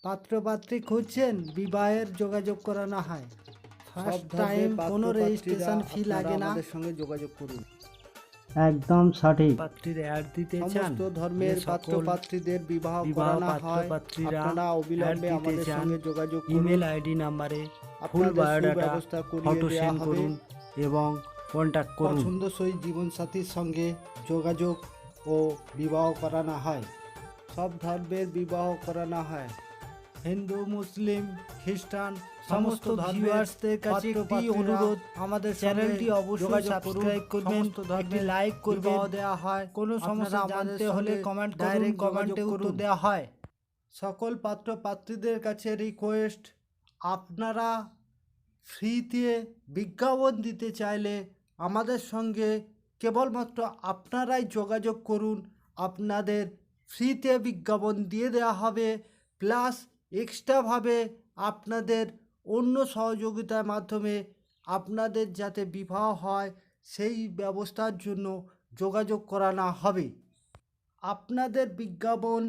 পাত্রপাত্রী খুঁজছেন, বিবাহের যোগাযোগ করানো হয়। ফার্স্ট টাইম কোনো রেজিস্ট্রেশন ফি লাগে না। আমাদের সঙ্গে যোগাযোগ করুন। একদম সঠিক। পাত্রীর অ্যাড দিতে চান, সমস্ত ধর্মের পাত্রপাত্রীদের বিবাহ করানো হয়। আপনারা অবিলম্বে আমাদের সঙ্গে যোগাযোগ করুন। ইমেল আইডি নাম্বারে ফুল আপনাদের বায়োডাটা সুব্যবস্থা করিয়ে ফটো দেওয়া সেন্ড হবে। করুন এবং কন্ট্যাক্ট করুন। পছন্দসই জীবনসাথীর সঙ্গে যোগাযোগ ও বিবাহ করানো হয়। সব ধর্মের বিবাহ করানো হয়। হিন্দু, মুসলিম, খ্রিস্টান সমস্ত ভিউয়ার্সদের কাছে একটি অনুরোধ, আমাদের চ্যানেলটি অবশ্যই সাবস্ক্রাইব করবেন, একটি লাইক করবেন। দেওয়া হয় কোনো সমস্যা জানতে হলে কমেন্ট করুন, কমেন্টে উত্তর দেওয়া হয়। সকল পাত্রপাত্রীদের কাছে রিকোয়েস্ট, আপনারা ফ্রিতে বিজ্ঞাপন দিতে চাইলে আমাদের সঙ্গে কেবলমাত্র আপনারাই যোগাযোগ করুন। আপনাদের ফ্রিতে বিজ্ঞাপন দিয়ে দেওয়া হবে, প্লাস এক্সট্রাভাবে আপনাদের অন্য সহযোগিতার মাধ্যমে আপনাদের যাতে বিবাহ হয় সেই ব্যবস্থার জন্য যোগাযোগ করানো হবে। আপনাদের বিজ্ঞাপন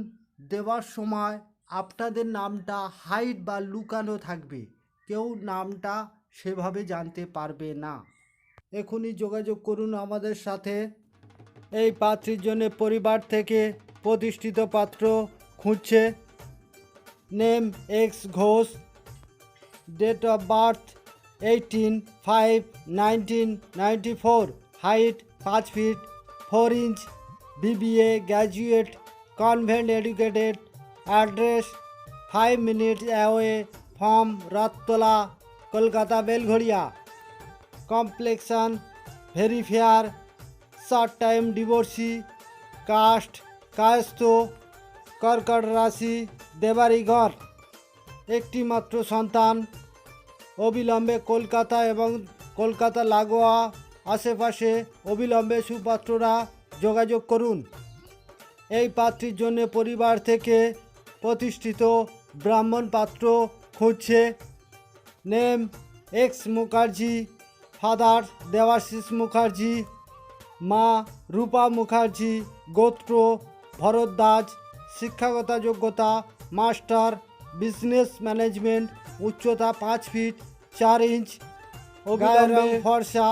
দেওয়ার সময় আপনাদের নামটা হাইড বা লুকানো থাকবে, কেউ নামটা সেভাবে জানতে পারবে না। এখনই যোগাযোগ করুন আমাদের সাথে। এই পাত্রীর জন্য পরিবার থেকে প্রতিষ্ঠিত পাত্র খুঁজছে। Name X Ghosh, date of birth 18/5/1994, height 5 feet 4 inch, BBA graduate, convent educated, address 5 minutes away from Rathtala, Kolkata Belgharia. Complexion very fair, short time divorcee, caste Kayastha, কর্কট রাশি, দেবারিঘর, একটি মাত্র সন্তান। অবিলম্বে কলকাতা এবং কলকাতা লাগোয়া আশেপাশে অবিলম্বে সুপাত্ররা যোগাযোগ করুন। এই পাত্রীর জন্য পরিবার থেকে প্রতিষ্ঠিত ব্রাহ্মণ পাত্র খুঁজছে। Name x Mukherjee, father Debashis Mukherjee, মা রূপা মুখার্জি, গোত্র ভরদ্বাজ, শিক্ষাগত যোগ্যতা মাস্টার বিজনেস ম্যানেজমেন্ট, উচ্চতা 5 ফিট 4 ইঞ্চ, অবিলম্বে ফর্সা,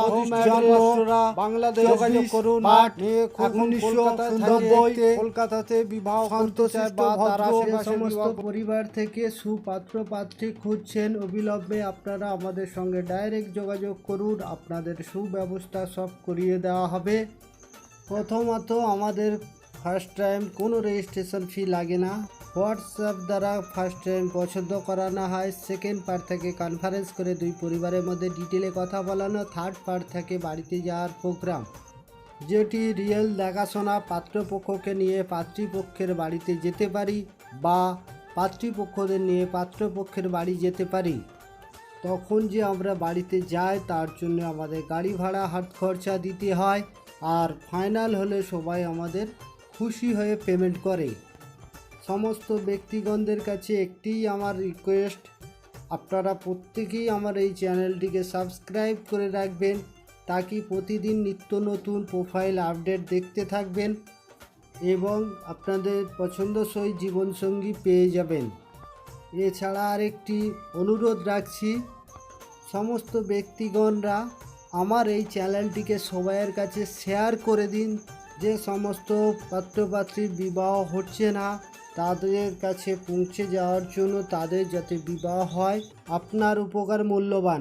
বাংলাদেশ। যোগাযোগ করুন। 1990 কলকাতাতে বিবাহ করতে চায় বা তার আশেপাশে সমস্ত পরিবার থেকে সুপাত্র পাত্রী খুঁজছেন, অবিলম্বে আপনারা আমাদের সঙ্গে ডাইরেক্ট যোগাযোগ করুন, আপনাদের সুব্যবস্থা সব করিয়ে দেওয়া হবে। প্রথমত আমাদের ফার্স্ট টাইম কোনো রেজিস্ট্রেশন ফি লাগে না। হোয়াটসঅ্যাপ দ্বারা ফার্স্ট টাইম পছন্দ করানো হয়। সেকেন্ড পার্ট থেকে কনফারেন্স করে দুই পরিবারের মধ্যে ডিটেলে কথা বলানো। থার্ড পার্ট থেকে বাড়িতে যাওয়ার প্রোগ্রাম, যেটি রিয়েল দেখাশোনা। পাত্রপক্ষকে নিয়ে পাত্রীপক্ষের বাড়িতে যেতে পারি বা পাত্রীপক্ষদের নিয়ে পাত্রপক্ষের বাড়ি যেতে পারি। তখন যে আমরা বাড়িতে যাই তার জন্য আমাদের গাড়ি ভাড়া হাত খরচা দিতে হয়, আর ফাইনাল হলে সবাই আমাদের খুশি হয়ে পেমেন্ট করে। সমস্ত ব্যক্তিগণদের কাছে একটিই আমার রিকোয়েস্ট, আপনারা প্রত্যেকেই আমার এই চ্যানেলটিকে সাবস্ক্রাইব করে রাখবেন, তাকি প্রতিদিন নিত্য নতুন প্রোফাইল আপডেট দেখতে থাকবেন এবং আপনাদের পছন্দসই জীবনসঙ্গী পেয়ে যাবেন। এছাড়া আরেকটি অনুরোধ রাখছি, সমস্ত ব্যক্তিগণরা আমার এই চ্যানেলটিকে সবাইয়ের কাছে শেয়ার করে দিন। যে সমস্ত পাত্রপাত্রীর বিবাহ হচ্ছে না তাদের কাছে পৌঁছে যাওয়ার জন্য, তাদের যাতে বিবাহ হয়। আপনার উপকার মূল্যবান।